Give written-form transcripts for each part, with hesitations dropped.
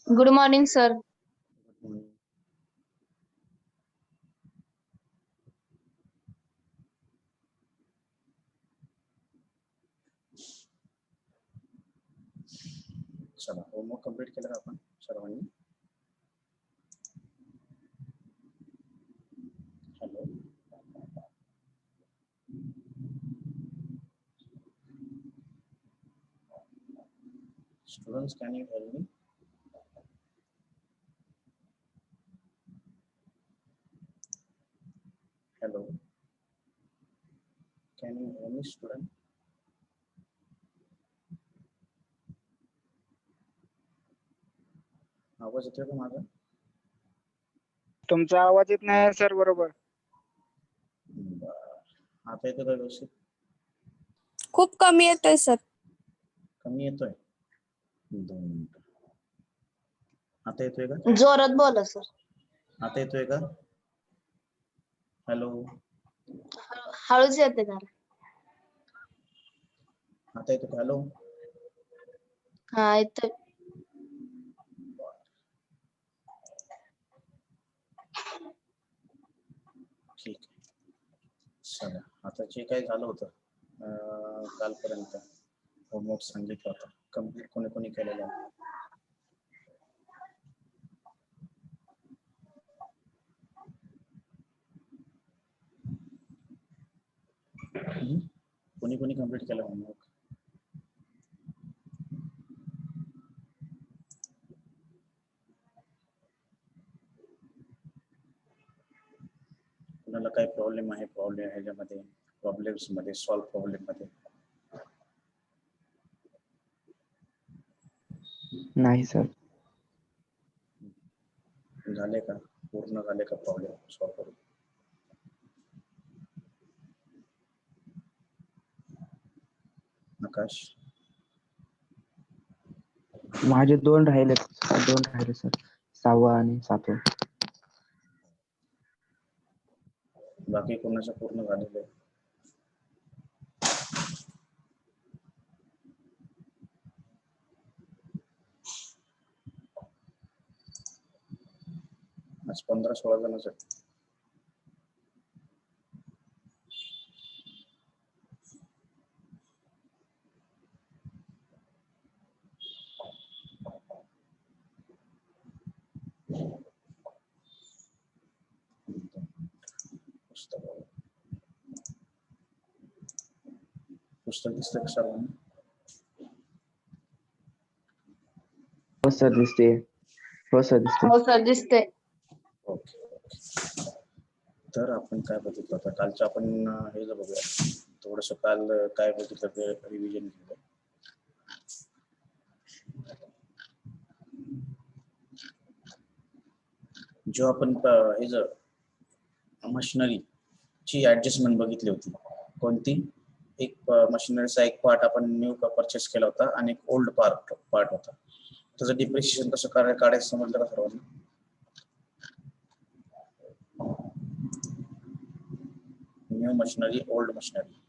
Good morning, sir. चला homework complete केलं का आपण सर्वांनी? Hello, students, can you help me? Hello, can you help me student? आवाज येतोय का माझा? तुमचा आवाज येत नाही सर. बरोबर. आता येतो का व्यवस्थित? खूप कमी येतोय सर. कमी येतोय? 2 मिनिटं. आता येतोय का? जोरात बोला, सर. आता येतोय का? हॅलो, हळूच येते जरा. आता येतो का? हॅलो, हा, येतोय. ठीक आहे. चला, आता जे काही झालं होतं कालपर्यंत होमवर्क सांगितलं होतं, कम्प्लीट कोणी कोणी केलेलं आहे? कोणी कोणी कम्प्लीट केलं होमवर्क? कुणाला काही प्रॉब्लेम आहे ह्याच्यामध्ये, प्रॉब्लेम्स मध्ये, सॉल्व प्रॉब्लेम मध्ये? नाही सर. झाले का? पूर्ण झाले का प्रॉब्लेम सॉल्व करून? आकाश, माझे 2 राहिले सर. 6वा आणि 7वा. बाकी कोणाचं पूर्ण झालेलं आहे? आज 15-16 जणच आहेत. पुस्तक दिसतंय का सर्वांना? हो सर दिसते. हो, सर, दिसते. ओके. तर आपण काय बघितलं होतं कालचं? आपण हे जर बघूया थोडस, काल काय बघितलं ते रिव्हिजन केलं. जो आपण हे जर मशिनरी ची ऍडजस्टमेंट बघितली होती, कोणती? एक मशिनरीचा एक पार्ट आपण न्यू परचेस केला होता आणि एक ओल्ड पार्ट होता. त्याचं डिप्रिशिएशन कसं काढायचं समजलं का सर्वांना? New machinery, old machinery.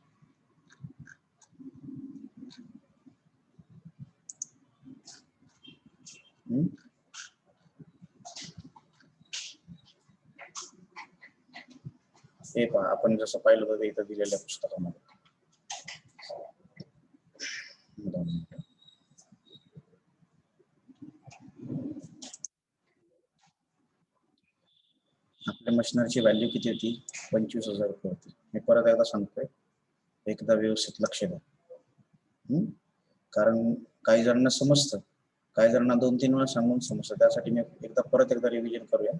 हे पहा, आपण जसं पाहिलं होतं इथं दिलेल्या पुस्तकामध्ये. आपल्या मशिनरीची व्हॅल्यू किती होती? 25,000 रुपये होती. मी परत एकदा सांगतोय, एकदा व्यवस्थित लक्ष द्या. कारण काही जणांना समजतं, काही जणांना 2-3 वेळा सांगून समजतं. त्यासाठी मी परत एकदा रिव्हिजन करूया,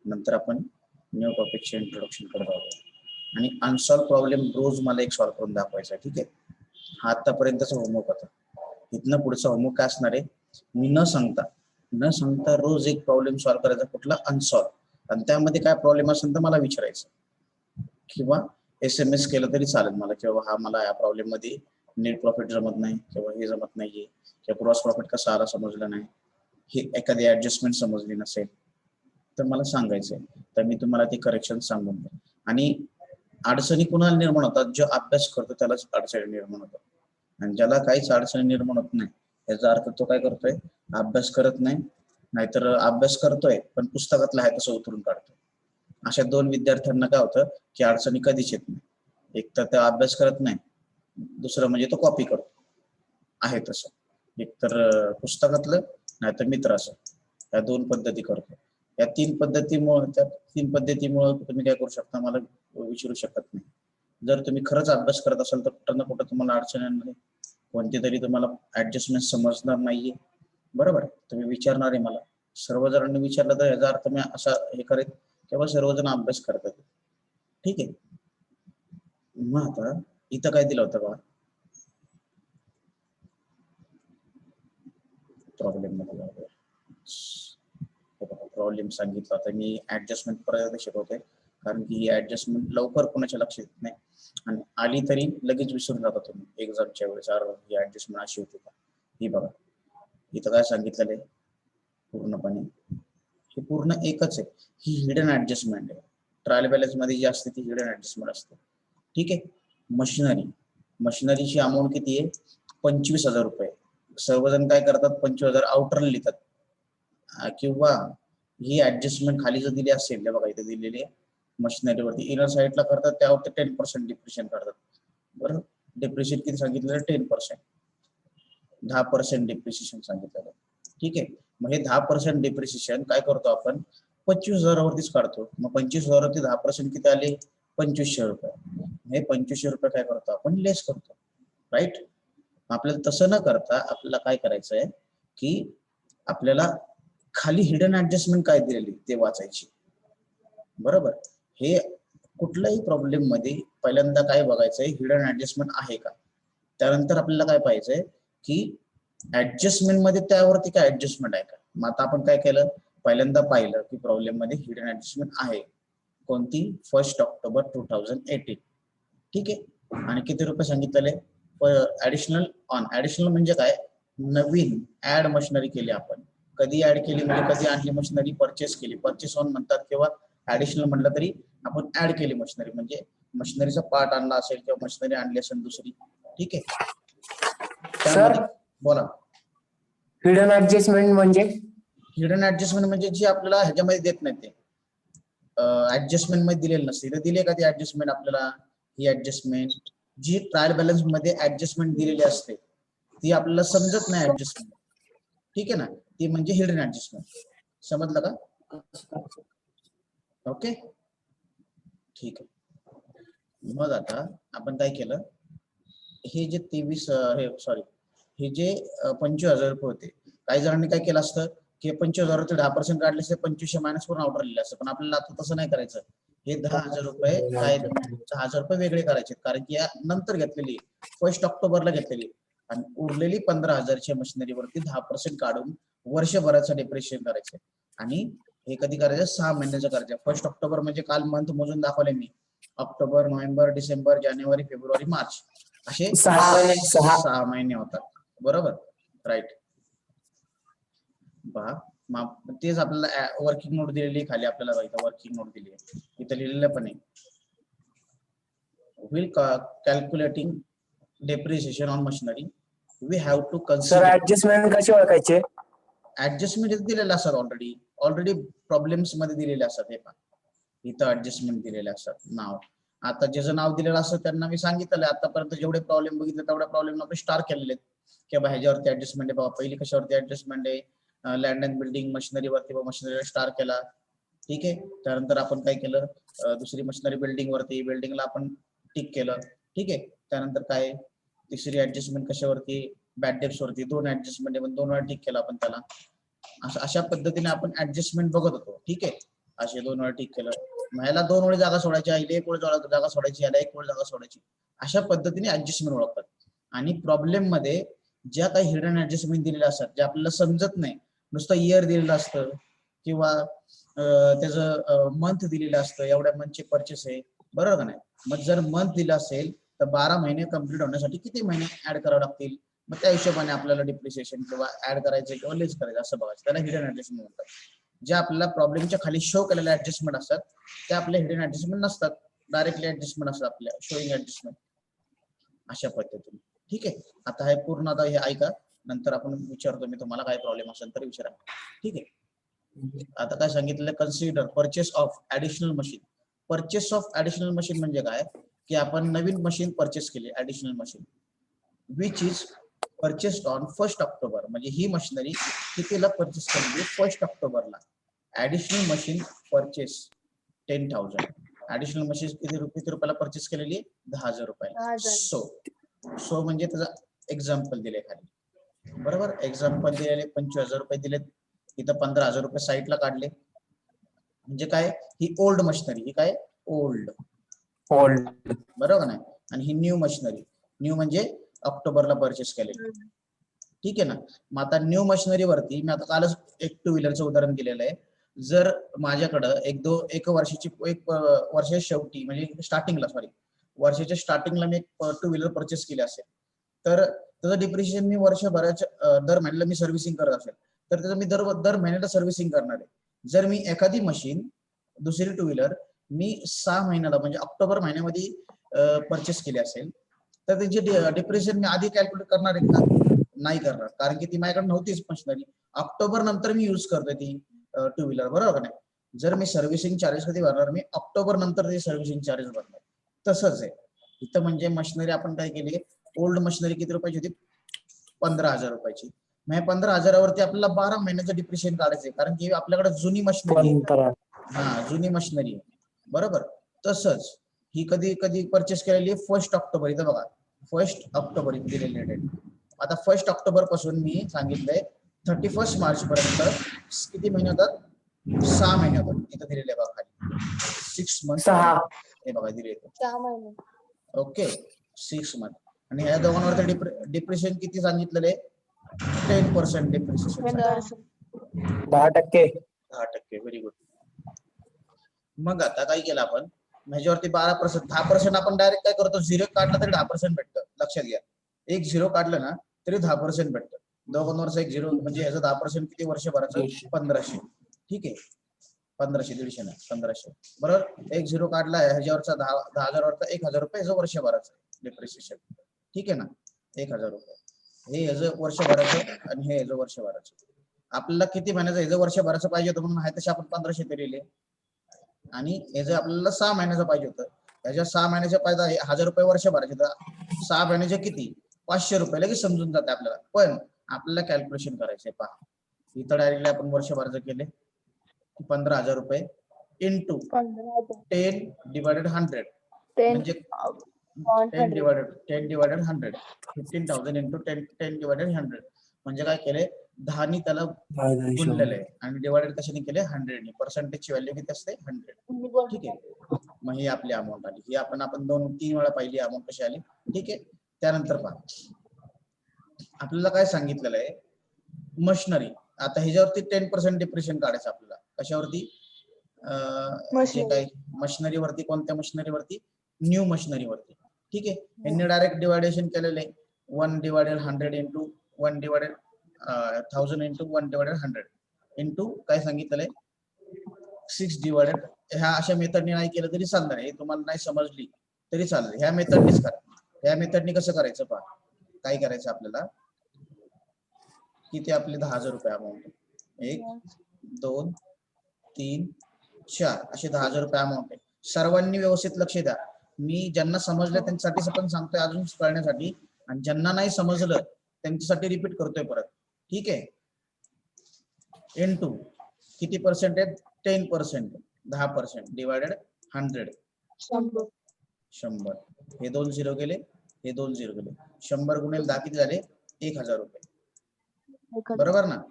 नंतर आपण न्यू टॉपिकचे इंट्रोडक्शन करत आहोत. आणि अनसॉल्व प्रॉब्लेम रोज मला एक सॉल्व्ह करून दाखवायचा आहे. ठीक आहे? हा आतापर्यंतचा होमवर्क होता. इथनं पुढचा होमवर्क काय असणार आहे? मी न सांगता रोज एक प्रॉब्लेम सॉल्व्ह करायचा, कुठला? अनसॉल्व. आणि त्यामध्ये काय प्रॉब्लेम असेल तर मला विचारायचं, किंवा SMS केलं तरी चालेल मला, किंवा मला या प्रॉब्लेम मध्ये नेट प्रॉफिट जमत नाही, किंवा हे जमत नाहीये, किंवा ग्रॉस प्रॉफिट कसा आला समजलं नाही, हे एखादी ऍडजस्टमेंट समजली नसेल तर मला सांगायचंय. तर मी तुम्हाला ती करेक्शन सांगून द्या. आणि अडचणी कुणाला निर्माण होतात? जो अभ्यास करतो त्यालाच अडचणी निर्माण होतात. आणि ज्याला काहीच अडचणी निर्माण होत नाही, याचा अर्थ तो काय करतोय? अभ्यास करत नाही नाहीतर अभ्यास करतोय पण पुस्तकातलं आहे तसं उतरून काढतोय. अशा 2 विद्यार्थ्यांना काय होतं की अडचणी कधीच येत नाही. एक तर ते अभ्यास करत नाही, दुसरं म्हणजे तो कॉपी करतो आहे तसं. एक तर पुस्तकातलं नाहीतर मित्राचं, या 2 पद्धती करतो. या 3 पद्धतीमुळे तुम्ही काय करू शकता मला विचारू शकत नाही. जर तुम्ही खरंच अभ्यास करत असाल तर कुठं ना कुठं तुम्हाला अडचण येणार नाही, कोणती तरी तुम्हाला ऍडजस्टमेंट समजणार नाहीये. बरोबर, तुम्ही विचारणार आहे मला. सर्वजणांनी विचारलं तर याचा अर्थ मी असा हे करेन तेव्हा सर्वजण अभ्यास करतात. ठीक आहे. मग आता इथं काय दिलं होतं बघा प्रॉब्लेम मध्ये, प्रॉब्लेम सांगितला होता मी. ऍडजस्टमेंट परत शिकवतोय कारण की ही ऍडजस्टमेंट लवकर कोणाच्या लक्षात येत नाही आणि आली तरी लगेच विसरून जाता तुम्ही एक्झामच्या वेळेस. ही ऍडजस्टमेंट अशी होती का. ही बघा इथं काय सांगितलेलं आहे पूर्णपणे, हे पूर्ण एकच आहे. ही हिडन ऍडजस्टमेंट आहे. ट्रायल बॅलन्स मध्ये जी असते ती हिडन ऍडजस्टमेंट असते. ठीक आहे. मशिनरीची अमाऊंट किती आहे 25,000 रुपये. सर्वजण काय करतात 25,000 आउटर लिहितात, किंवा ही ऍडजस्टमेंट खाली जर दिली असेल बघा इथे दिलेली आहे मशिनरीवरती इनर साईडला करतात त्यावरती 10% डिप्रिशिएशन करतात. बरं, डिप्रिशिएशन किती सांगितलेलं 10%, 10% डिप्रिशिएशन सांगितलेलं. ठीक आहे. मग हे 10% डिप्रिशिएशन काय करतो आपण 25,000 वरतीच काढतो. मग 25,000 वरती 10% किती आले 2,500 रुपये. हे 2,500 रुपये काय करतो आपण लेस करतो. राईट. आपल्याला तसं न करता आपल्याला काय करायचं आहे की आपल्याला खाली हिडन ऍडजस्टमेंट काय दिलेली ते वाचायची. बरोबर, हे कुठल्याही प्रॉब्लेम मध्ये पहिल्यांदा काय बघायचंय हिडन ऍडजस्टमेंट आहे का. त्यानंतर आपल्याला काय पाहिजे की ऍडजस्टमेंट मध्ये त्यावरती काय ऍडजस्टमेंट आहे का. मग आता आपण काय केलं पहिल्यांदा पाहिलं की प्रॉब्लेम मध्ये हिडन ऍडजस्टमेंट आहे कोणती 1 ऑक्टोबर 2018. ठीक आहे. आणि किती रुपये सांगितलेले ऍडिशनल ऑन. ऍडिशनल म्हणजे काय नवीन ऍड मशिनरी केली आपण. कधी ऍड केली म्हणजे कधी आणली मशिनरी परचेस केली. परचेस ऑन म्हणतात किंवा ऍडिशनल म्हटलं तरी आपण ऍड केली मशिनरी म्हणजे मशिनरीचा पार्ट आणला असेल किंवा मशिनरी आणली असेल दुसरी. ठीक आहे. त्यामध्ये बोला हिडन ऍडजस्टमेंट म्हणजे. हिडन ऍडजस्टमेंट म्हणजे जी आपल्याला ह्याच्यामध्ये देत नाही ते ऍडजस्टमेंट मध्ये दिलेली नसते. इथे दिले का ती ऍडजस्टमेंट आपल्याला. ही ऍडजस्टमेंट जी ट्रायल बॅलन्स मध्ये ऍडजस्टमेंट दिलेली असते ती आपल्याला समजत नाही ऍडजस्टमेंट. ठीक आहे ना, ती म्हणजे हिडन ऍडजस्टमेंट. समजलं का. ओके ठीक आहे. मग आता आपण काय केलं हे जे 23 हे जे 25,000 रुपये होते काही जणांनी काय केलं असतं की 25,000 10% काढले असते 2500 मायनस करून आउटर लिहिले असतं. पण आपल्याला आता तसं नाही करायचं. हे 10,000 रुपये काय 10,000 रुपये वेगळे करायचे कारण की या नंतर घेतलेली 1 ऑक्टोबरला घेतलेली आणि उरलेली 15,000च्या मशिनरीवरती 10% काढून वर्षभराचं डिप्रिशिएशन करायचं. आणि हे कधी करायचं 6 महिन्याचं करायचं. 1 ऑक्टोबर म्हणजे काल मंथ मोजून दाखवले मी. ऑक्टोबर नोव्हेंबर डिसेंबर जानेवारी फेब्रुवारी मार्च असे 6 महिने होतात. बरोबर राईट. पहा तेच आपल्याला वर्किंग नोट दिलेली खाली आपल्याला इथं वर्किंग नोट दिली आहे. इथं लिहिलेलं पण आहे will calculating depreciation on machinery we have to consider. Adjustment कशी ओळखायचे. ऍडजस्टमेंट दिलेले असतात ऑलरेडी प्रॉब्लेम्स मध्ये दिलेले असतात. हे पहा इथं ऍडजस्टमेंट दिलेले असतात नाव. आता ज्याचं नाव दिलेलं असतं त्यांना मी सांगितलं आतापर्यंत जेवढे प्रॉब्लेम बघितले तेवढ्या प्रॉब्लेम आपण स्टार केलेले आहेत किंवा ह्याच्यावरती ऍडजस्टमेंट आहे. बघा पहिली कशावरती ऍडजस्टमेंट आहे लँड अँड बिल्डिंग मशिनरीवरती मशिनरीला स्टार केला. ठीक आहे. त्यानंतर आपण काय केलं दुसरी मशिनरी बिल्डिंग वरती बिल्डिंगला आपण टिक केलं. ठीक आहे. त्यानंतर काय तिसरी ऍडजस्टमेंट कशावरती बॅड डेप्स वरती 2 ऍडजस्टमेंट आहे पण 2 वेळा टिक केला आपण त्याला. अशा पद्धतीने आपण ऍडजस्टमेंट बघत होतो. ठीक आहे. असे 2 वेळा टिक केलं. ह्याला 2 वेळी जागा सोडायची आहे 1 वेळ जागा सोडायची याला 1 वेळ जागा सोडायची. अशा पद्धतीने ऍडजस्टमेंट ओळखतात. आणि प्रॉब्लेम मध्ये ज्या काही हिडन ऍडजस्टमेंट दिलेल्या असतात जे आपल्याला समजत नाही नुसतं इयर दिलेलं असतं किंवा त्याचं मंथ दिलेलं असतं एवढ्या मंथचे परचेस आहे. बरोबर का नाही. मग जर मंथ दिलं असेल तर 12 महिने कंप्लीट होण्यासाठी किती महिने ऍड करावे लागतील. मग त्या हिशोबाने आपल्याला डिप्रिसिएशन किंवा ऍड करायचं किंवा लेस करायचं असं बघायचं. त्याला हिडन ऍडजस्टमेंट म्हणतात. जे आपल्याला प्रॉब्लेमच्या खाली शो केलेले ऍडजस्टमेंट असतात ते आपल्या हिडन ऍडजस्टमेंट नसतात. डायरेक्टली ऍडजस्टमेंट असतात आपल्या शोईंग ऍडजस्टमेंट अशा पद्धतीने. ठीक आहे. आता हे पूर्ण आता हे ऐका नंतर आपण विचारतो मी तुम्हाला काय प्रॉब्लेम असेल तर विचारा. ठीक आहे. आता काय सांगितलं, consider purchase of additional machine. Purchase of additional machine म्हणजे काय, की आपण नवीन मशीन परचेस केली additional machine, which is purchased on 1 October. म्हणजे ही मशिनरी कितीला परचेस केली? 1 ऑक्टोबरला. Additional machine purchase 10,000. Additional machine किती रुपयाला परचेस केलेली? 10,000 रुपयाला. 10,000. सो म्हणजे त्याचा एक्झाम्पल दिले खाली, बरोबर. एक्झाम्पल दिलेले 25,000 रुपये दिलेत, इथं 15,000 रुपये साईडला काढले. म्हणजे काय, ही ओल्ड मशिनरी, ही काय ओल्ड, बरोबर नाही. आणि ही न्यू मशिनरी, न्यू म्हणजे ऑक्टोबरला परचेस केलेली. ठीक आहे ना. मग आता न्यू मशिनरी वरती मी आता कालच एक 2 व्हीलरचं उदाहरण दिलेलं आहे. जर माझ्याकडं एक वर्षाच्या शेवटी म्हणजे स्टार्टिंगला वर्षाच्या स्टार्टिंगला मी एक 2 व्हीलर परचेस केली असेल, तर त्याचं डिप्रिशिएशन मी वर्षभराच्या दर महिन्याला मी सर्व्हिसिंग करत असेल, तर त्याचं मी दर महिन्याला सर्व्हिसिंग करणार आहे. जर मी एखादी मशीन, दुसरी 2 व्हीलर मी 6 महिन्याला म्हणजे ऑक्टोबर महिन्यामध्ये परचेस केली असेल, तर त्याची डिप्रिशिएशन मी आधी कॅल्क्युलेट करणार आहे का? नाही करणार, कारण की ती माझ्याकडे नव्हतीच मशिनरी. ऑक्टोबर नंतर मी युज करतोय ती 2 व्हीलर, बरोबर का नाही. जर मी सर्व्हिसिंग चार्जेस कधी भरणार, मी ऑक्टोबर नंतर ते सर्व्हिसिंग चार्जेस भरणार. तसंच आहे इथं. म्हणजे मशिनरी आपण काय केली, ओल्ड मशिनरी किती रुपयाची होती? 15,000 रुपयाची. मग 15,000वरती आपल्याला 12 महिन्याचं डिप्रिशिएशन काढायचंय, कारण की आपल्याकडे जुनी मशिनरी आहे. हा, जुनी मशिनरी आहे, बरोबर. तसंच ही कधी परचेस केलेली? 1 ऑक्टोबर. इथं बघा 1 ऑक्टोबर दिलेली डेट. आता 1 ऑक्टोबर पासून मी सांगितलंय 31 मार्च पर्यंत किती महिने होतात? 6 महिने होतात. इथं दिलेले बघा खाली 6 मंथ. हे बघा दिले 6 महिने. Okay, 6 month. आणि ह्या दोघांवरती डिप्रिशिएशन किती सांगितलेले? 10% डिप्रिशिएशन. 10%. 10%. Very good. मग आता काय केलं आपण, ह्याच्यावरती 12%, 10% आपण डायरेक्ट काय करतो, 0 काढला तरी 10% भेटतं. लक्षात घ्या, एक 0 काढलं ना तरी 10% भेटतं. दोघांवरचा एक 0 म्हणजे ह्याचं 10% किती वर्षभराचं? 1,500. ठीक आहे, 1,500, 1,500 नाही 1,500, बरोबर. एक 0 काढला ह्याच्यावरचा 10,000वरचा 1,000 रुपये ह्याचं वर्षभराचं डिप्रिशिएशन. ठीक आहे ना, 1,000 रुपये हे ह्याचं वर्षभराचं आणि हे ह्याचं वर्षभराचं. आपल्याला किती महिन्याचं ह्याचं वर्षभराचं पाहिजे होतं, म्हणून आहे तसे आपण 1,500 दिलेले. आणि ह्याचं आपल्याला 6 महिन्याचं पाहिजे होतं, ह्याच्या 6 महिन्याच्या पाहिजे 1,000 रुपये वर्षभराचे, तर 6 महिन्याचे किती? 500 रुपये. लगेच समजून जाते आपल्याला. पण आपल्याला कॅल्क्युलेशन करायचंय. पहा इथं डायरेक्टली आपण वर्षभराचं केले, 15,000 रुपये इंटू 10 डिवायडेड 100 म्हणजे 10 डिवायडेड 100, 15,000 इंटू 10 डिवायडेड 100 म्हणजे काय केले, 10 त्याला गुणलेलं आहे आणि डिवायडेड कशाने केले? 100. पर्सेंटेजची व्हॅल्यू किती असते? 100. ठीक आहे. मग ही आपली अमाऊंट आली. ही आपण 2-3 वेळा पाहिली अमाऊंट कशी आली. ठीक आहे. त्यानंतर पहा आपल्याला काय सांगितलेलं आहे, मशिनरी. आता ह्याच्यावरती 10% डिप्रिशिएशन काढायचं आपल्याला. कशावरती? जे काही मशिनरीवरती. कोणत्या मशिनरीवरती? न्यू मशिनरीवरती. ठीक आहे. यांनी डायरेक्ट डिवायडेशन केलेले 1 divided 100 into 1 divided 1000 into 1 divided 100 into काय सांगितलंय 6 डिवायडेड. ह्या अशा मेथडने नाही केलं तरी चालणार आहे, तुम्हाला नाही समजली तरी चालेल. ह्या मेथडनेच करा. ह्या मेथडने कसं करायचं पहा. काय करायचं आपल्याला, किती आपले 10,000 रुपये अमाऊंट. 1 2 3 4 असे 10,000 रुपये अमाऊंट आहे. सर्वांनी व्यवस्थित लक्ष द्या. मी ज्यांना समजलं त्यांच्यासाठी पण सांगतोय अजून कळण्यासाठी, आणि ज्यांना नाही समजलं त्यांच्यासाठी रिपीट करतोय परत. ठीक आहे. इंटू किती पर्सेंट आहे? 10%, 10% डिवायडेड 100 100. हे 2 0 गेले, हे 2 0 गेले. 100 गुणिले 10 किती झाले? 1,000 रुपये. बरोबर ना.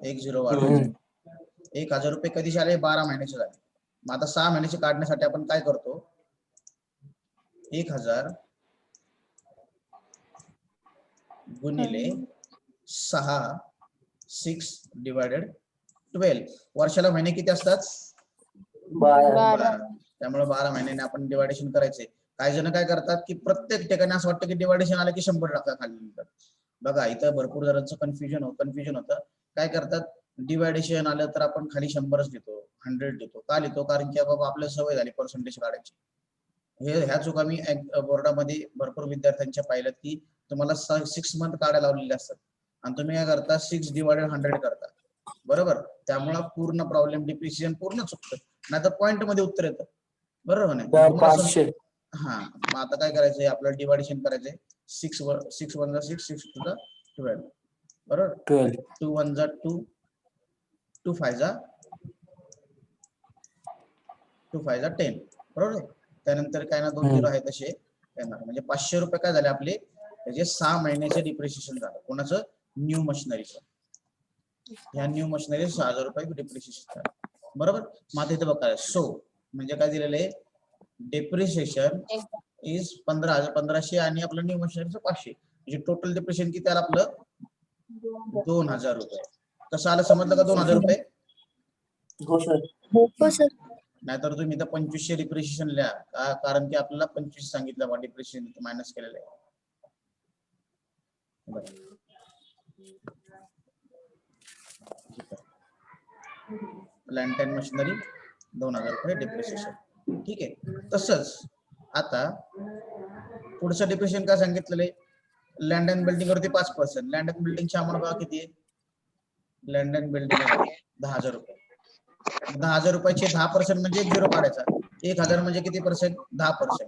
1 0 वाढवले. 1,000 रुपये कधीचे आले? 12 महिन्याचे झाले. मग आता 6 महिन्याचे काढण्यासाठी आपण काय करतो, 1,000 गुणिले 6 डिवायडेड 12. वर्षाला महिने किती असतात? 12. त्यामुळे 12 महिन्याने आपण डिवायडेशन करायचे. काही जण काय करतात की प्रत्येक ठिकाणी असं वाटतं की डिवायडेशन आलं की 100 टाका खाली. बघा इथं भरपूर जणांचं कन्फ्युजन होतं. काय करतात, डिवायडेशन आलं तर आपण खाली 100च देतो, 100 देतो. का लिहितो? कारण की बाबा आपल्याला सवय झाली पर्सेंटेज काढायची. ह्या चुका मी बोर्डामध्ये भरपूर विद्यार्थ्यांच्या पाहिल्यात की तुम्हाला 6 मंथ काढायला लावलेले असतात आणि तुम्ही काय करता 6 डिवायडेड 100 करता. बरोबर. त्यामुळे पूर्ण प्रॉब्लेम डिप्रिशिएशन पूर्ण चुकतं, नाही तर पॉइंट मध्ये उत्तर येतं. बरोबर नाही? तुम्हाला 500. हा, मग आता काय करायचंय आपल्याला, डिवायडेशन करायचंय. 6 1 जा 6, 6 2 जा 12. बरोबर. 12. 2 1 जा 2, 2 5 जा 10. बरोबर. त्यानंतर काय ना 2 0 आहे तसे येणार. म्हणजे 500 रुपये काय झाले आपले, त्याचे 6 महिन्याचे डिप्रिशिएशन झालं. कोणाचं? न्यू मशिनरीचं. ह्या न्यू मशिनरी 6000 रुपये डिप्रिशिएशन झालं. बरोबर. मग आता इथे बघा, सो म्हणजे काय दिलेलं आहे, डिप्रिशिएशन इज 1500 आणि आपलं न्यू मशिनरीचं 500, म्हणजे टोटल डिप्रिशिएशन किती आलं आपलं? 2000 रुपये. कसं आलं समजलं का? 2000 रुपये. हो सर. हो सर. नाहीतर तुम्ही इथं 2500 डिप्रिशिएशन लिहा, कारण की आपल्याला 25 सांगितलं डिप्रिशिएशन मायनस केलेलं आहे. लँड मशिनरी 2000 रुपये डिप्रिशिएशन. ठीक आहे. तसंच आता पुढचं डिप्रिशिएशन काय सांगितलेलं आहे? लँड अँड बिल्डिंग वरती 5%. लँड अँड बिल्डिंगची अमाऊंट बघा किती आहे. लँड अँड बिल्डिंग 10,000 रुपये. 10,000 रुपयाचे 10% म्हणजे 1 0 काढायचा. 1000 म्हणजे किती पर्सेंट? 10%.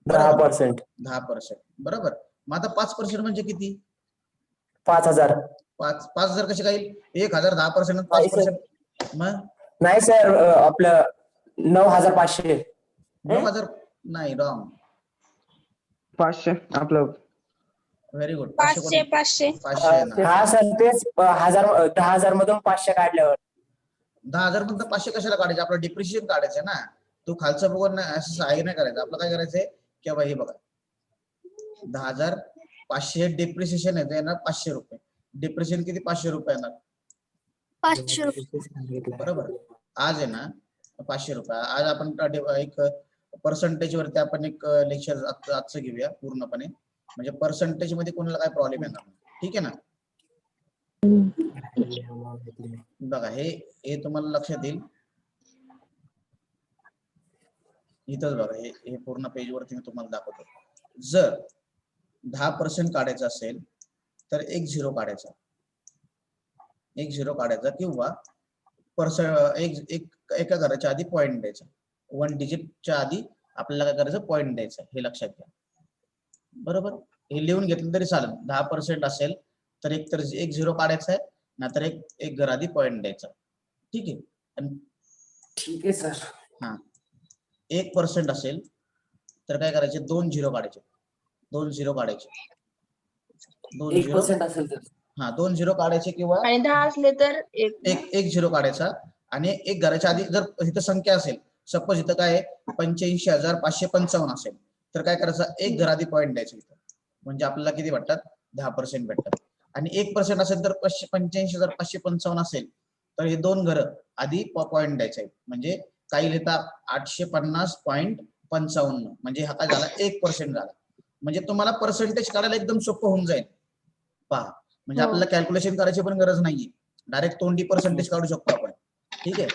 10%. 10%. बरोबर. मग आता 5% म्हणजे किती? 5000. 5000 कसे काय? 1000 10% 5%. मग नाही सर, आपलं 9500. 9000 नाही, रॉंग. 500 आपलं. Very good. 500 500. 500. हा सर, तेच 10,000 मधून 500 काढल्यावर 10,000 मधून 500 कशाला काढायचे? आपलं डिप्रिशिएशन काढायचं ना. तू खालचं बघून नाही असं आहे नाही करायचं. आपलं काय करायचंय की बाबा हे बघा, 10,000 500 डिप्रिशिएशन येते ना 500 रुपये. डिप्रिशिएशन किती? 500 रुपये येणार. 500 रुपये. बरोबर. आज आहे ना 500 रुपये. आज आपण एक पर्सेंटेज वरती आपण एक लेक्चर आजचं घेऊया पूर्णपणे. म्हणजे पर्सेंटेज मध्ये कोणाला काय प्रॉब्लेम येणार नाही. ठीक आहे ना. बघा हे तुम्हाला लक्षात येईल. इथंच बघा, हे पूर्ण पेज वरती मी तुम्हाला दाखवतो. जर 10% काढायचं असेल तर 1 0 काढायचा. 1 0 काढायचा किंवा एका घराच्या आधी पॉइंट द्यायचा. 1 डिजिटच्या आधी आपल्याला काय करायचं? पॉइंट द्यायचा. हे लक्षात घ्या. बरोबर. हे लिहून घेतलं तरी चालेल. 10% असेल तर एक 0 काढायचा आहे, नाहीतर एक घर आधी पॉइंट द्यायचा. ठीक आहे. ठीक आहे सर. हा, 1% असेल तर काय करायचे? 2 0 काढायचे. 2 0 काढायचे. 2 0 1% असेल तर 2 0 काढायचे किंवा आणि 10 असले तर एक 0 काढायचा. आणि एक घराच्या आधी जर इथं संख्या असेल, सपोज इथं काय 85,555 असेल तर काय करायचं? एक घर आधी पॉइंट द्यायचं इथं. म्हणजे आपल्याला किती भेटतात? 10% भेटतात. आणि 1% असेल तर 85,555 असेल तर हे 2 घर आधी पॉइंट द्यायचे आहेत. म्हणजे काही लिहितात 850.55, म्हणजे हा काय झाला? 1% झाला. म्हणजे तुम्हाला पर्सेंटेज काढायला एकदम सोपं होऊन जाईल. पहा, म्हणजे आपल्याला कॅल्क्युलेशन करायची पण गरज नाहीये. डायरेक्ट तोंडी पर्सेंटेज काढू शकतो आपण. ठीक आहे.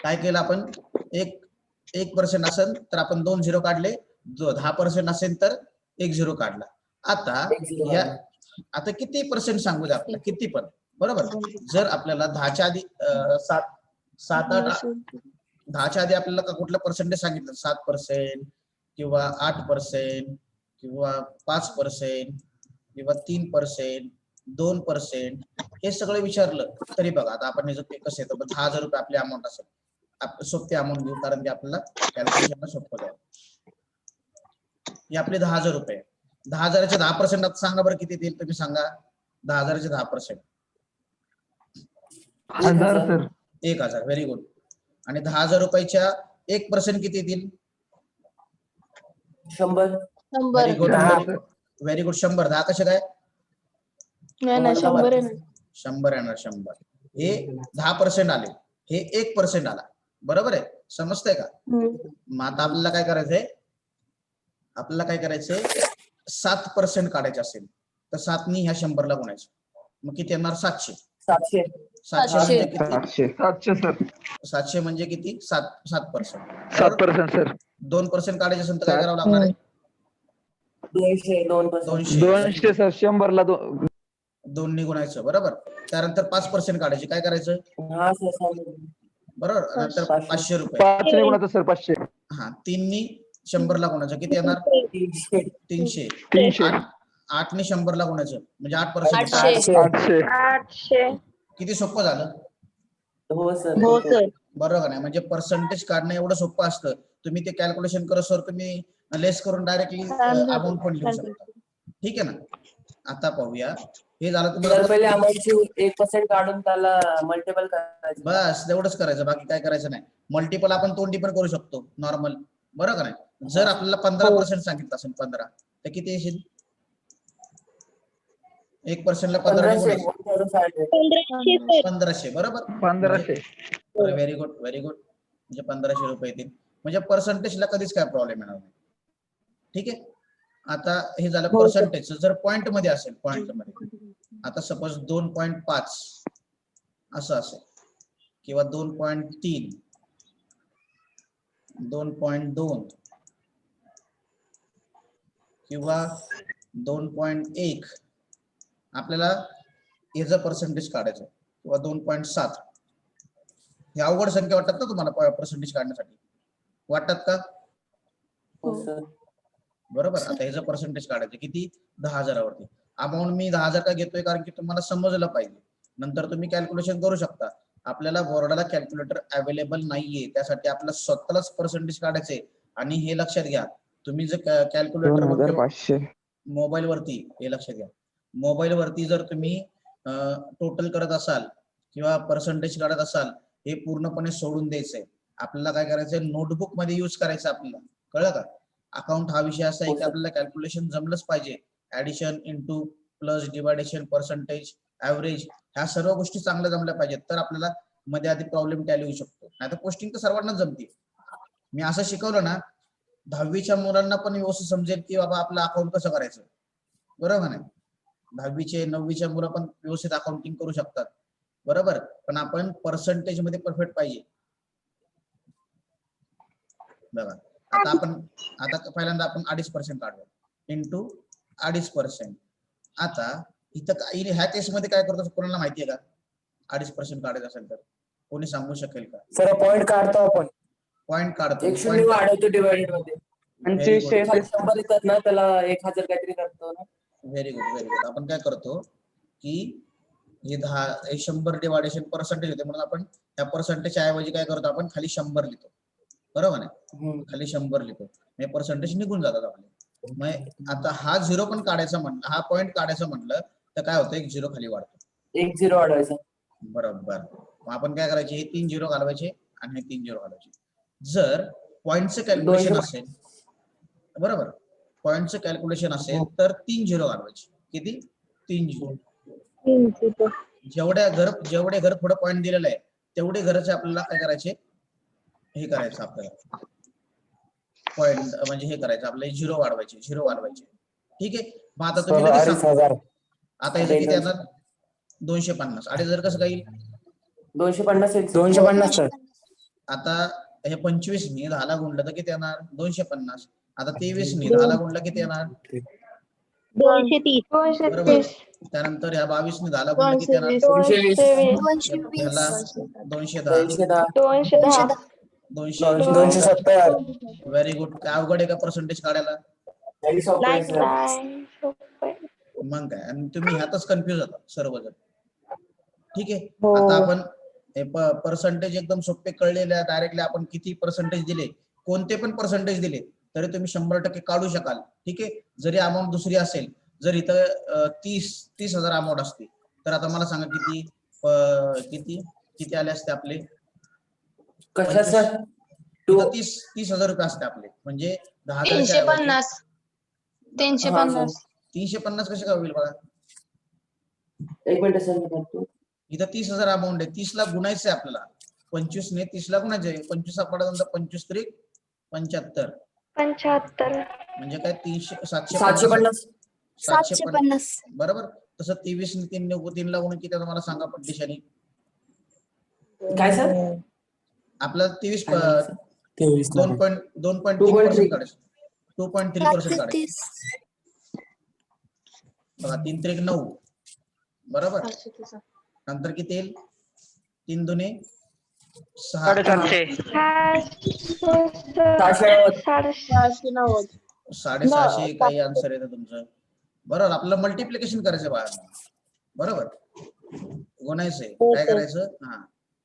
काय केलं आपण? 1% असेल तर आपण 2 0 काढले. 10% असेल तर 1 0 काढला. आता किती पर्सेंट सांगू द्या आपल्याला, किती पण. बरोबर. जर आपल्याला 10च्या आधी 7 8 10च्या आधी आपल्याला कुठलं पर्सेंटेज सांगितलं? 7% किंवा 8% किंवा 5% किंवा 3%, 2%, हे सगळं विचारलं तरी बघा. आता आपण कसं येतं? 10,000 रुपये आपली अमाऊंट असेल. सोपी अमाऊंट घेऊ, कारण की आपल्याला कॅल्क्युलेशनला सोपं जाईल. ही आपले 10,000 रुपये. 10,000चे 10% सांगा बरं किती येतील? तुम्ही सांगा. 10,000चे 10%. 1000 सर. 1000. Very good. आणि 10,000 रुपयाच्या 1% किती येतील? 100. Very good. Very good. 100. 10 कसे काय? नाही 100 आहे ना. 100 येणार. 100 हे 10% आले. हे 1% आला. बरोबर आहे. समजतंय का? मग आता आपल्याला काय करायचंय? 7% काढायचे असेल तर 7नी ह्या 100ला गुणायचं. मग किती येणार? 700. 700. 700 म्हणजे किती? 700 सर. 700 म्हणजे किती? 7%. 7% सर. 2% काढायचे असेल तर काय करावं लागणार आहे? 200. 2%. 200. 200 सर. 100ला 2 गुणायचं बरोबर. त्यानंतर 5% काढायचे. काय करायचं हा सर समजलं. बरोबर. नंतर 500 रुपये. 500 गुणाचं सर 500. हा 3 100 गुणायचं किती येणार 300. 300. 300. 8 100 गुणायचं म्हणजे 8%. 800. 800. 800. किती सोपं झालं हो सर. हो सर. बरोबर का नाही. म्हणजे पर्सेंटेज काढणं एवढं सोपं असतं. तुम्ही ते कॅल्क्युलेशन करत सर तुम्ही लेस करून डायरेक्टली अमाऊंट पण लिहू शकता. ठीक आहे ना. आता पाहूया. हे झालं तर तुम्हाला. पहिले अमाऊंटची 1% काढून त्याला मल्टिपल करायचं. बस तेवढंच करायचं. बाकी काय करायचं नाही. मल्टिपल आपण तोंडी पण करू शकतो नॉर्मल. बरोबर का नाही. जर आपल्याला 15% सांगितलं असेल 15 तर किती येशील 1% ला 15 ने 1500. गुणायचं. 1500 बरोबर. 1500. Very good very good. म्हणजे 1500 रुपये येतील. म्हणजे पर्सेंटेजला कधीच काय प्रॉब्लेम येणार नाही. ठीक आहे. आता हे झालं पर्सेंटेज. जर पॉइंट मध्ये असेल पॉइंट मध्ये आता सपोज 2.5 असं असेल किंवा 2.3 2.2 किंवा 2.1 आपल्याला याचं पर्सेंटेज काढायचं किंवा 2.7. हे अवघड संख्या वाटतात ना तुम्हाला पर्सेंटेज काढण्यासाठी वाटतात का हो सर. बरोबर. आता ह्याचं पर्सेंटेज काढायचं किती 10,000 वरती. अमाऊंट मी 10,000 का घेतोय कारण की तुम्हाला समजलं पाहिजे. नंतर तुम्ही कॅल्क्युलेशन करू शकता. आपल्याला बोर्डाला कॅल्क्युलेटर अवेलेबल नाहीये त्यासाठी आपल्याला स्वतःलाच पर्सेंटेज काढायचे. आणि हे लक्षात घ्या तुम्ही जर कॅल्क्युलेटर 2500. मोबाईल वरती हे लक्षात घ्या मोबाईल वरती जर तुम्ही टोटल करत असाल किंवा पर्सेंटेज काढत असाल हे पूर्णपणे सोडून द्यायचंय. आपल्याला काय करायचंय नोटबुक मध्ये युज करायचं आपल्याला. कळलं का. अकाउंट हा विषय असा आहे की आपल्याला कॅल्क्युलेशन जमलंच पाहिजे. Addition into plus deviation percentage average ह्या सर्व गोष्टी चांगल्या जमल्या पाहिजेत तर आपल्याला मध्ये आधी प्रॉब्लेम टॅली होऊ शकतो. नाही तर पोस्टिंग तर सर्वांनाच जमते. मी असं शिकवलं ना 10वीच्या मुलांना पण व्यवस्थित समजेल की बाबा आपलं अकाउंट कसं करायचं. बरोबर नाही. 10वीचे 9वीच्या मुलं पण व्यवस्थित अकाउंटिंग करू शकतात. बरोबर. पण आपण पर्सेंटेज मध्ये परफेक्ट पाहिजे. बघा आता पहिल्यांदा आपण 2.5% काढूया इंटू 2.5%. आता इथं ह्या केस मध्ये काय करतो कोणाला माहितीये का 2.5% काढायचं असेल तर कोणी सांगू शकेल का. सर पॉइंट काढतो आपण. पॉइंट काढतो. एक शून्य वाढवतो डिवाइडेड मध्ये. 2500. येतात ना त्याला 1000 काहीतरी करतो ना. Very good very good. आपण काय करतो की हे 100 डिवायडेशन पर्सेंटेज होते म्हणून आपण त्या पर्सेंटेजच्या ऐवजी काय करतो आपण खाली 100 लिहितो. बरोबर आहे. खाली 100 लिहितो म्हणजे पर्सेंटेज निघून जातात आपले. मग आता हा 0 पण काढायचा म्हणलं हा पॉइंट काढायचं म्हणलं तर काय होतं 1 0 खाली वाढतो. 1 0 वाढवायचा. बरोबर. मग आपण काय करायचे हे 3 0 घालवायचे आणि हे 3 0 घालवायचे. जर पॉइंटचं कॅल्क्युलेशन असेल बरोबर पॉइंटचं कॅल्क्युलेशन असेल तर 3 0 घालवायचे. किती 3 0. जेवढे घर थोडं पॉइंट दिलेलं आहे तेवढे घराचे आपल्याला काय करायचे हे करायचं आपल्याला पॉइंट म्हणजे हे करायचं आपल्याला 0 वाढवायचे 0 वाढवायचे. ठीक आहे. मग आता तुम्ही लगेच आता याचं किती येणार 250. 2,500 कसं काही 250 250 सर. आता हे 25 नी 10 ला गुणलं तर किती येणार 250. आता 23 नी 10 ला गुणलं किती येणार 230. बरोबर. त्यानंतर ह्या 22 नी 10 ला गुणलं किती येणार 220. ह्याला 210 210 200 270. Very good. काय अवघड आहे का पर्सेंटेज काढायला. मग काय आणि तुम्ही ह्यातच कन्फ्युज होता सर्वजण. ठीक आहे. आता आपण हे पर्सेंटेज एकदम सोपे कळलेले डायरेक्टली आपण किती पर्सेंटेज दिले कोणते पण पर्सेंटेज दिले तरी तुम्ही 100% काढू शकाल. ठीक आहे. जरी अमाऊंट दुसरी असेल जर इथं 30,000 अमाऊंट असते तर आता मला सांगा किती किती आले असते आपले कशा सर 30,000 रुपये असते आपले म्हणजे 10,000 350. 350 कसे काय होईल बघा. 1 मिनिट सर. इथं 30,000 अमाऊंट आहे 30 ला गुणायचं आहे आपल्याला 25 ने 30 ला गुणायचे 25 पडल्यानंतर 25 त्रिक 75 म्हणजे काय 750 बरोबर. तसं 23 ने 3 ला गुणून किती मला सांगा पट्टीशाने काय सर आपल्याला 2.3% काढायचं 2.3% काढायचं बघा 3 त्रिक 9 बरोबर. 730. नंतर किती येईल? 3 दुने 6. 750. 690. 650 काही आन्सर येतं तुमचं. बरोबर. आपल्याला मल्टिप्लिकेशन करायचं बाळा. बरोबर. गुणायचंय. काय करायचं? हा.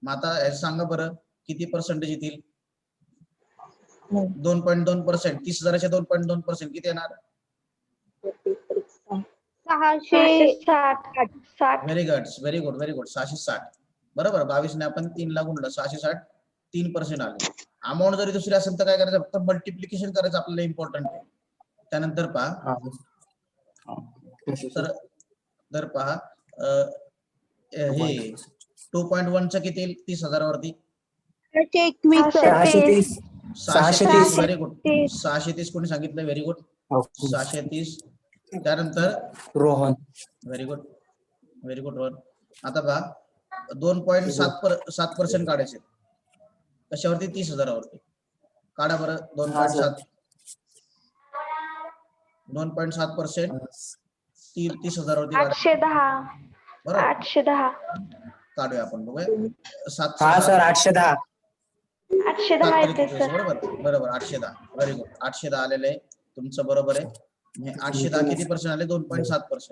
मग आता हे सांगा बरं किती पर्सेंटेज येतील? 2.2%. 30,000च्या 2.2% किती येणार? 660. Very good, very good, very good. 660. बरोबर. 22 ने आपण 3 ला गुणलं. 660 3% आले. अमाऊंट जरी दुसरी असेल तर काय करायचं? फक्त मल्टिप्लिकेशन करायचं आपल्याला इम्पॉर्टंट आहे. त्यानंतर पहा तर पहा हे 2.1चं किती येईल? 30,000 वरती 630. 630. Very good. 630 कोणी सांगितलं? Very good. 630. त्यानंतर Rohan. Very good, very good Rohan. आता पहा 2.7% काढायचे. कशावरती? 30,000वरती. काढा बरं. 2.7 2.7% 30,000वरती काढा. 810. बरोबर. 810. काढूया आपण. बघूया. हा सर 810. 810 येते सर. बरोबर. बरोबर. 810. Very good. 810 आलेलं आहे तुमचं. बरोबर आहे. 810 किती पर्सेंट आले? 2.7%.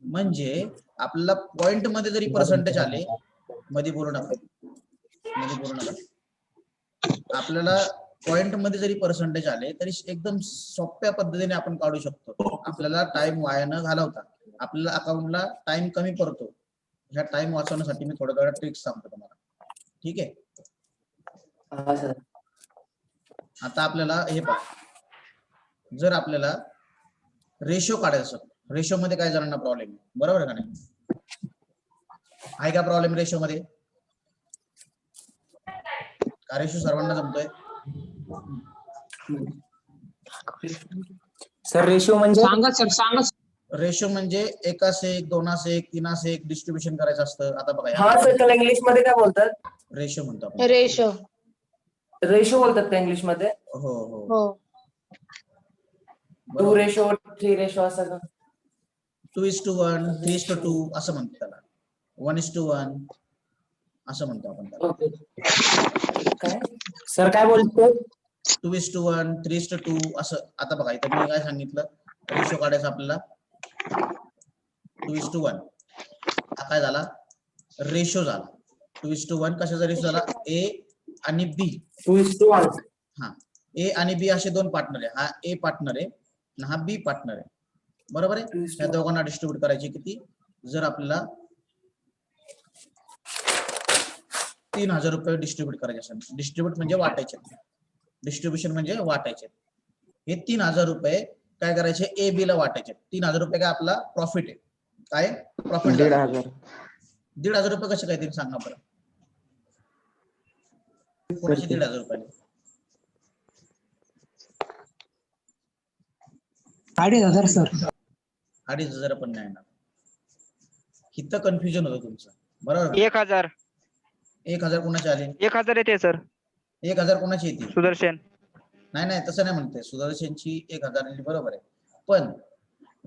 म्हणजे आपल्याला पॉइंट मध्ये जरी पर्सेंटेज आले, मध्ये बोलू नका, आपल्याला पॉइंट मध्ये जरी पर्सेंटेज आले तरी एकदम सोप्या पद्धतीने आपण काढू शकतो. आपल्याला टाइम वाया न घालवता. आपल्याला अकाउंटला टाइम कमी पडतो. ह्या टाइम वाचवण्यासाठी मी थोडं ट्रिक्स सांगतो तुम्हाला. ठीक आहे. आता आपल्याला हे पहा, जर आपल्याला रेशो काढायचं, रेशो मध्ये काय जणांना प्रॉब्लेम आहे? बरोबर का नाही? आहे का प्रॉब्लेम रेशो मध्ये? का रेशो सर्वांना जमतोय? सर रेशो म्हणजे? रेशो म्हणजे 1:1, 2:1, 3:1 डिस्ट्रीब्युशन करायचं असतं. आता बघा, हा सर त्याला इंग्लिश मध्ये काय बोलतात? रेशो म्हणतो आपण. रेशो. रेशो बोलतात का इंग्लिश मध्ये? हो हो. हो. 2:3 असं का? 2:1, 3:2 असं म्हणतो त्याला. 1:1 असं म्हणतो आपण त्याला. काय सर काय बोलतो? 2:1, 3:2 असं. आता बघा इथं मी काय सांगितलं? रेशो काढायचा आपल्याला 2:1. हा काय झाला? रेशो झाला. 2:1 कशाचा रेशो झाला? ए आणि बी. 2:1. हा, ए आणि बी असे दोन पार्टनर आहे. हा ए पार्टनर आहे आणि हा बी पार्टनर आहे. बरोबर आहे. या दोघांना डिस्ट्रीब्यूट करायचे किती? जर आपल्याला 3,000 रुपये डिस्ट्रीब्यूट करायचे असेल. डिस्ट्रीब्यूट म्हणजे वाटायचे. डिस्ट्रीब्युशन म्हणजे वाटायचे. हे 3,000 रुपये काय करायचे? ए बी ला वाटायचे. 3,000 रुपये काय आपला प्रॉफिट आहे. काय प्रॉफिट? 1,500 रुपये कसे काय ते सांगा बरं. कोणाचे 1,500 रुपये? 2,500 सर. 2,500 पण नाही ना. इथं कन्फ्युजन होतं तुमचं. बरोबर. 1,000. 1,000 कोणाचे आले? 1,000 येते सर. 1,000 कोणाची येते? सुदर्शन. नाही तसं नाही म्हणते. सुदर्शनची 1,000 बरोबर आहे. पण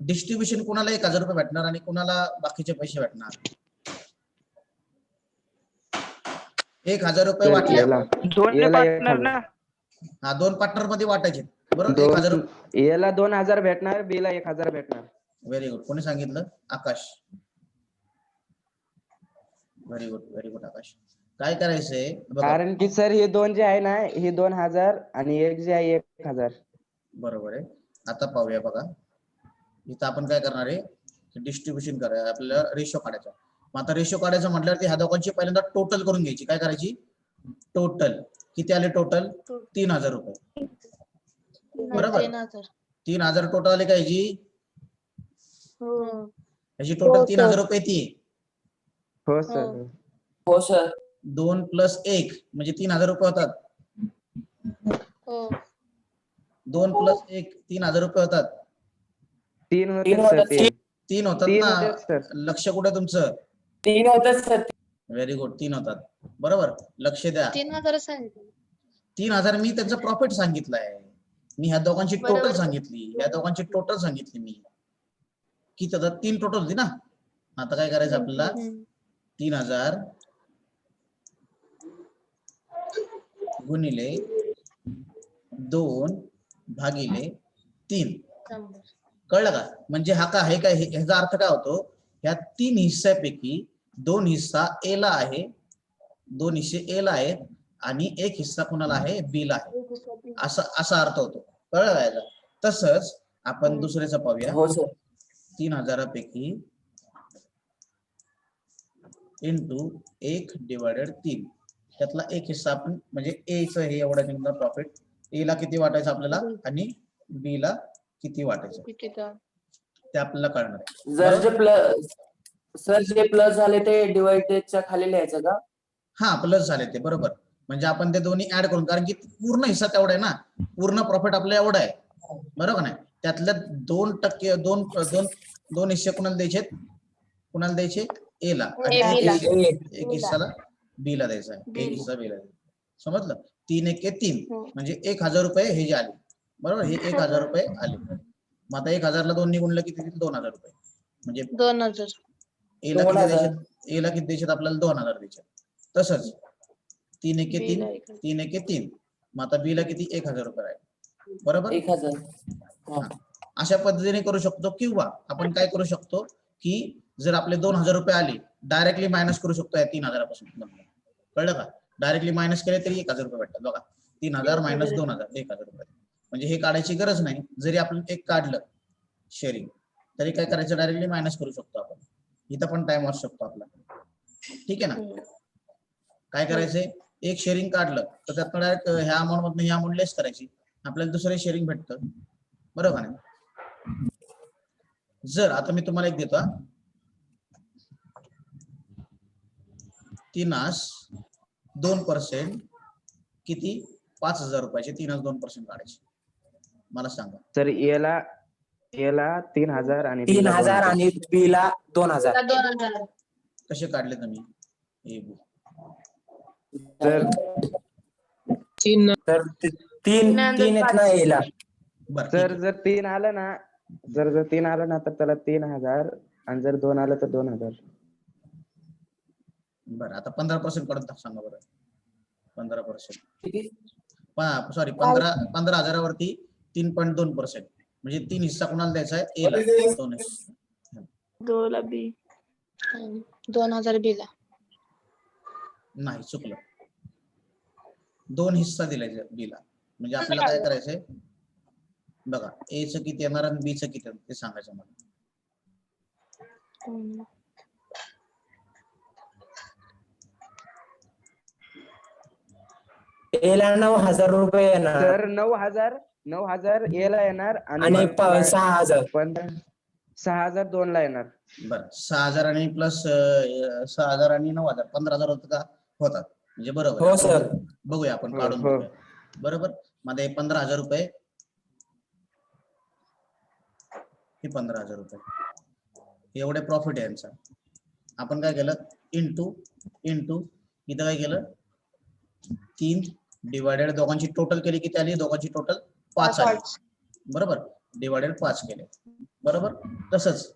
डिस्ट्रीब्युशन कोणाला 1,000 रुपये भेटणार आणि कोणाला बाकीचे पैसे भेटणार? 1,000 रुपये वाटले. दोन पार्टनर ना. हा, दोन पार्टनर मध्ये वाटायचे. बरोबर. 1,000 याला 2,000 भेटणार, बी ला 1,000 भेटणार. Very good. कोणी सांगितलं? आकाश. व्हेरी गुड, व्हेरी गुड आकाश. काय करायचंय? कारण की सर हे दोन जे आहे ना, हे 2,000 आणि एक जे आहे 1,000. बरोबर आहे. आता पाहूया बघा, इथं आपण काय करणार आहे? डिस्ट्रीब्युशन करायचं. आपल्याला रेशो काढायचा. मग आता रेशो काढायचं म्हटल्यावर ह्या दोघांची पहिल्यांदा टोटल करून घ्यायची. काय करायची? टोटल. किती आले टोटल? 3,000 रुपये. बरोबर. 3,000 टोटल आले का ह्याची? ह्याची टोटल 3,000 रुपये ती. हो सर. हो सर. 2 + 1 म्हणजे 3,000 रुपये होतात. 2 + 1 3,000 रुपये होतात. 3 होते. 3 होतात ना. लक्ष कुठे तुमचं? 3 होतात सर. Very good. 3 होतात. बरोबर. लक्ष द्या. 3,000 सांगितलं. 3,000 मी त्यांचं प्रॉफिट सांगितलंय. मी ह्या दोघांची टोटल सांगितली. ह्या दोघांची टोटल सांगितली मी. किती होतात? 3 टोटल होती ना. आता काय करायचं आपल्याला 3000 गुणिले 2 भागिले 3. कळलं का? म्हणजे हा काय काय ह्याचा अर्थ काय होतो, ह्या 3 हिस्स्यापैकी 2 हिस्सा ए ला आहे, 2 हिस्से ए ला आहेत आणि 1 हिस्सा कुणाला आहे, बी ला आहे, असा अर्थ होतो. कळलं का? तसंच आपण दुसऱ्याचं पाहूया. हो सर. 3000 पैकी इंटू 1/3, त्यातला 1 हिस्सा आपण म्हणजे ए च हे एवढा निघणार प्रॉफिट, ए ला किती वाटायचं आपल्याला आणि बी ला किती वाटायचं ते आपल्याला कळणार आहे. जर जे प्लस झाले ते डिवाइडेडच्या खाली लिहायचं का? हा, प्लस झाले ते बरोबर. म्हणजे आपण ते दोन्ही ऍड करून, कारण की पूर्ण हिस्सा तेवढा आहे ना, पूर्ण प्रॉफिट आपला एवढा आहे, बरोबर नाही? त्यातल्या 2% दोन हिस्से कुणाला द्यायचे, कुणाला द्यायचे, ए ला, आणि एक हिस्साला बी ला द्यायचा आहे, एक हिस्सा बी ला द्यायचा. समजलं? 3 × 1 = 3 म्हणजे 1000 रुपये हे जे आले, बरोबर, हे 1000 रुपये आले. मग आता 1000 ला 2 ने गुणलं किती, 2000 रुपये. म्हणजे 2000. ए ला किती द्यायचे, ए ला किती द्यायचे आपल्याला, 2000 द्यायचे. तसंच 3 × 1 = 3. मग आता बी ला किती, 1000 रुपये आहे, बरोबर. 1000. अशा पद्धतीने करू शकतो. किंवा आपण काय करू शकतो की जर आपले 2000 रुपये आले, डायरेक्टली मायनस करू शकतो या 3000 पासून. कळलं का? डायरेक्टली मायनस केले तरी 1000 रुपये भेटतात. बघा, 3000 - 2000 1000 रुपये. म्हणजे हे काढायची गरज नाही. जरी आपण एक काढलं शेअरिंग, तरी काय करायचं, डायरेक्टली मायनस करू शकतो आपण. इथं पण टाइम वाचू शकतो आपला. ठीक आहे ना? काय करायचंय, एक शेअरिंग काढलं तर त्यातनं डायरेक्ट ह्या अमाऊंट मधून ह्या अमाऊंट लेस करायची, आपल्याला दुसरे शेअरिंग भेटतं, बरोबर आहे? जर आता मी तुम्हाला एक देतो, 2% किती, 5000 रुपयाचे 2% काढायचे. मला सांगा सर, याला 3000 आणि 3000 आणि बी ला 2000. 2000. कसे काढले तुम्ही, ए बी? तर 3 आहेत ना ए ला. बरं, सर, जर 3 आलं ना, जर 3 आलं ना, तर त्याला 3000, आणि जर 2 आलं तर 2000. बरं, आता 15% काढून सांगा बरं. 15%, किती? सॉरी, 15,000 वरती 3.2%, म्हणजे 3 हिस्सा कोणाला द्यायचा आहे, ए ला. 2 ला बी. 2000 बी ला. नाही, चुकलं. 2 हिस्सा दिलाय बी ला. म्हणजे आपल्याला काय करायचंय बघा, ए चं किती येणार आणि बी चं किती येणार ते सांगायचं मला. ए ला 9000 रुपये येणार तर 9000 ए ला येणार आणि 6000. 6000 2 ला येणार. बरं, 6000 आणि प्लस 6000 आणि 9000 15,000 होत का, होतात. म्हणजे बरोबर हो सर. बघूया आपण काढून हो. बघूया. बरोबर, मध्ये 15,000 रुपये, हे 15,000 रुपये एवढे प्रॉफिट आहे यांचा. आपण काय केलं, इंटू इथं काय केलं, 3 डिवायडेड, दोघांची टोटल केली किती आली, दोघांची टोटल 5 आली, बरोबर, डिवायडेड 5 केले, बरोबर. तसंच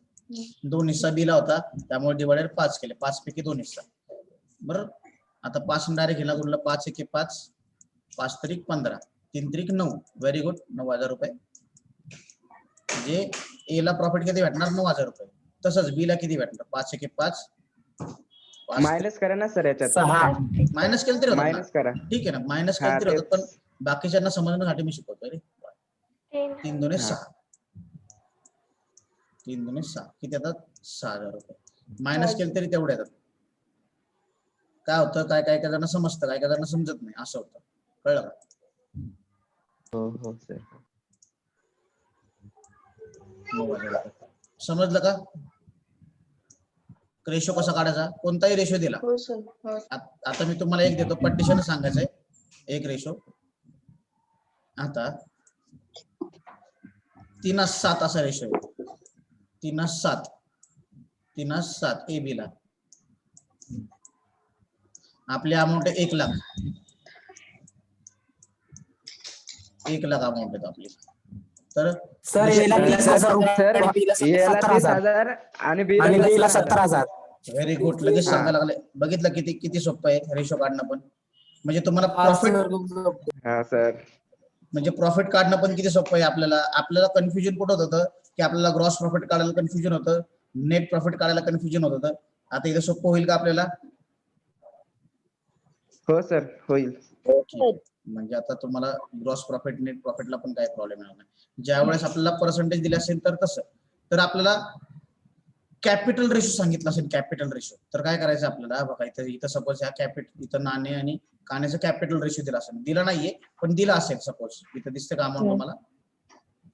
2 हिस्सा बी ला होता, त्यामुळे डिवायडेड 5 केले, 5 पैकी 2 हिस्सा, बरोबर. आता 5 डायरेक्ट हिला गुणलं, 5 × 1 = 5, 5 × 3 = 15, 3 × 3 = 9. व्हेरी गुड, 9000 रुपये. म्हणजे ए ला प्रॉफिट किती भेटणार, 9000 रुपये. तसंच बी ला किती भेटणार, 5 × 1 = 5. मायनस करा ना सर याच्यात. 6. मायनस केलं तरी होतं ना. मायनस करा. ठीक आहे ना, मायनस केलं तरी होतं, पण बाकीच्यांना समजण्यासाठी मी शिकवतोय रे. 3 × 2 = 6, 3 × 2 = 6, किती येतात, 6000 रुपये. मायनस केलं तरी तेवढे येतात. काय होतं, काय जणांना समजतं, काय जणांना समजत नाही, असं होतं. कळलं का? हो सर. 9000 रुपये. समजलं का? रेशो कसा काढायचा, कोणताही रेशो दिला. हो सर. हो. आता मी तुम्हाला एक देतो, पट्टीशन सांगायचंय, एक रेशो. आता 3:7 असा रेशो आहे, 3:7 ए बी ला. आपली अमाऊंट आहे 1 लाख. 1 लाख अमाऊंट आहे आपली. तर सर याला 20,000 सर आणि B ला याला 17,000 30,000 आणि B आणि ला B ला 17,000. 17,000. व्हेरी गुड, लगेच सांगायला लागले. बघितलं किती किती सोपं आहे रेशो काढणं पण. म्हणजे तुम्हाला हा प्रॉफिट सर. हा सर. म्हणजे प्रॉफिट काढणं पण किती सोपं आहे. आपल्याला कन्फ्युजन कुठं होतं की आपल्याला ग्रॉस प्रॉफिट काढायला कन्फ्युजन होतं, नेट प्रॉफिट काढायला कन्फ्युजन होत होतं. आता इथं सोपं होईल का आपल्याला? हो सर होईल. म्हणजे आता तुम्हाला ग्रॉस प्रॉफिट नेट प्रॉफिटला पण काही प्रॉब्लेम येणार नाही. ज्यावेळेस आपल्याला पर्सेंटेज दिले असेल तर तसं, तर आपल्याला कॅपिटल रेशो सांगितलं असेल, कॅपिटल रेशो, तर काय करायचं आपल्याला बघा, इथं सपोज ह्या इथं नाणे आणि काण्याचं कॅपिटल रेशो दिला असेल, दिला नाहीये पण दिला असेल सपोज, इथं दिसतं का अमाऊंट तुम्हाला?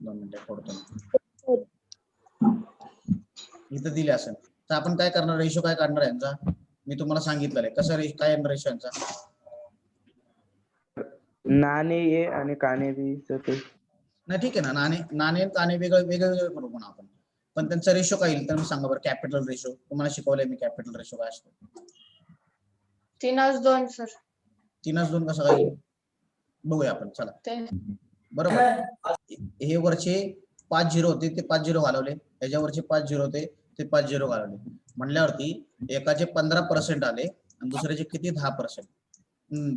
2 मिनिटं फोडतो. इथं दिले असेल तर आपण काय करणार, रेशो काय काढणार यांचा मी तुम्हाला सांगितलेलं आहे. कसं काय रेशो यांचा? नाणे ए आणि काणे बी ते. नाही ठीक आहे ना, नाणे काणे वेगळे करू म्हणा आपण, पण त्यांचा रेशो काय येईल तर मी सांगा बरं. कॅपिटल रेशो तुम्हाला शिकवलंय मी, कॅपिटल रेशो काय असतो? 3:2 सर. 3:2 कसं काय येईल बघूया आपण, चला. ते बरोबर, हे वरचे 5 झिरो होते ते 5 झिरो घालवले, त्याच्यावरचे 5 झिरो होते ते 5 झिरो घालवले, म्हणल्यावरती एकाचे 15% आले आणि दुसऱ्याचे किती 10%.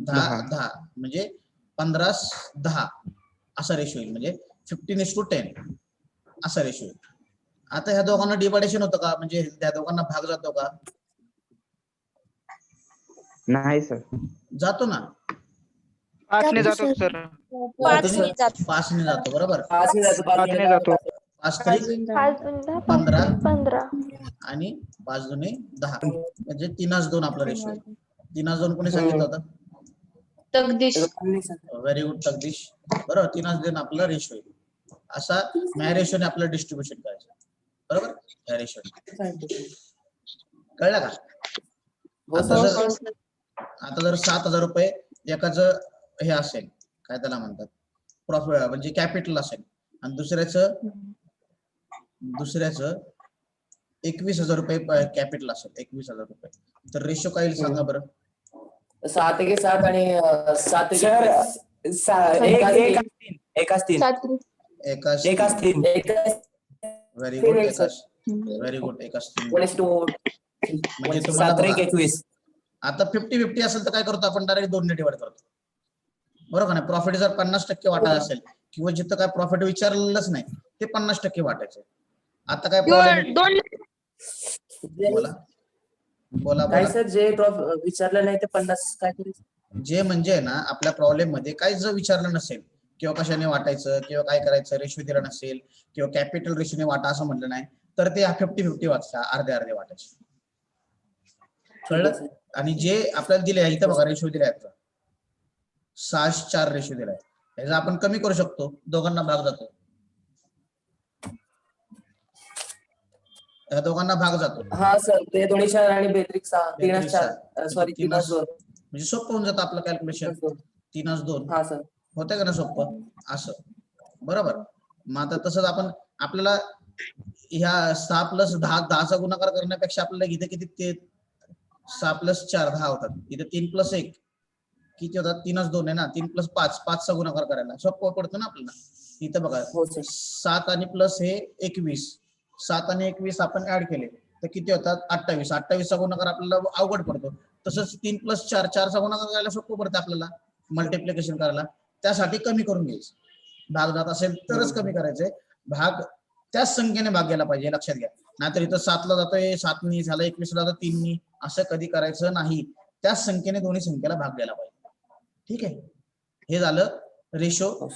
10 म्हणजे 15:10 असा रेशो येईल, म्हणजे 15:10 असा रेशो येईल. आता ह्या दोघांना डिवायडेशन होतं का, म्हणजे त्या दोघांना भाग जातो का? नाही सर. जातो ना, 5 ने जातो सर. 5 ने जातो. बरोबर, 5 ने जातो. 5 ने जातो. 5 तरी 15 आणि 5 दुने 10 म्हणजे 3:2 आपला रेशो आहे. 3:2 कोणी सांगितलं होतं? तगदीश. Very good Tagdish. बरोबर, 3:2 आपला रेशो आहे. असा ह्या रेशोने आपलं डिस्ट्रीब्युशन करायचं. बरोबर, ह्या रेशोने कळलं का? आता जर 7,000 रुपये एकाचं हे असेल, काय त्याला म्हणतात, प्रॉफिट म्हणजे कॅपिटल असेल, आणि दुसऱ्याचं 21,000 रुपये कॅपिटल असेल, 21,000 रुपये, तर रेशो काय येईल सांगा बरं? 7 × 7 आणि 7 एकाच 3. व्हेरी गुड, व्हेरी गुड, एकाच 3. म्हणजे तुम्हाला 21. आता 50-50 असेल तर काय करतो आपण, डायरेक्ट 2 ने डिवाइड करतो. बरोबर ना? प्रॉफिट जर 50% वाटायला असेल किंवा जिथं काय प्रॉफिट विचारलेलंच नाही ते 50% वाटायचं. आता काय प्रॉब्लेम? बोला काय सर, जे विचारलं नाही ते 50 काय करायचं? जे म्हणजे ना आपल्या प्रॉब्लेम मध्ये काही जर विचारलं नसेल किंवा कशाने वाटायचं किंवा काय करायचं, रेशो दिला नसेल किंवा कॅपिटल रेशोने वाटा असं म्हटलं नाही तर ते 50-50 वाटतं, अर्धे वाटायचे. कळलं? आणि जे आपल्याला दिले इथं बघा, रेशो दिलाय 6:4 रेशो दिलाय, याचा आपण कमी करू शकतो, दोघांना भाग जातो, या दोघांना भाग जातो. हा सर, ते दोन्ही 4 आणि बेत्रिक 6, 3:4 सॉरी 3:2 म्हणजे सोपं होऊन जातं आपलं कॅल्क्युलेशन. 3:2 हा सर, होतंय का ना सोपं असं? बरोबर. मग आता तसंच आपल्याला ह्या 6+10 गुणाकार करण्यापेक्षा आपल्याला इथे किती, ते 6+4 10 होतात, इथे 3+1 किती होतात, 3:2 आहे ना, 3+5 5चा गुणाकार करायला सोपं पडतो ना आपल्याला. इथं बघा, 7 आणि प्लस हे 21, 7 आणि 21 आपण ऍड केले तर किती होतात, 28. 28चा गुणाकार आपल्याला अवघड पडतो. तसंच 3+4 4चा गुणाकार करायला सोपं पडतं आपल्याला, मल्टिप्लिकेशन करायला. त्यासाठी कमी करून घ्यायचं, भाग जात असेल तरच कमी करायचंय. भाग त्याच संख्येने भाग गेला पाहिजे, लक्षात घ्या. नाहीतर इथं 7ला जातोय 7नी झालं, 21ला जातं 3नी, असं कधी करायचं नाही. त्याच संख्येने दोन्ही संख्येला भाग द्यायला पाहिजे. ठीक आहे, हे झालं रेशो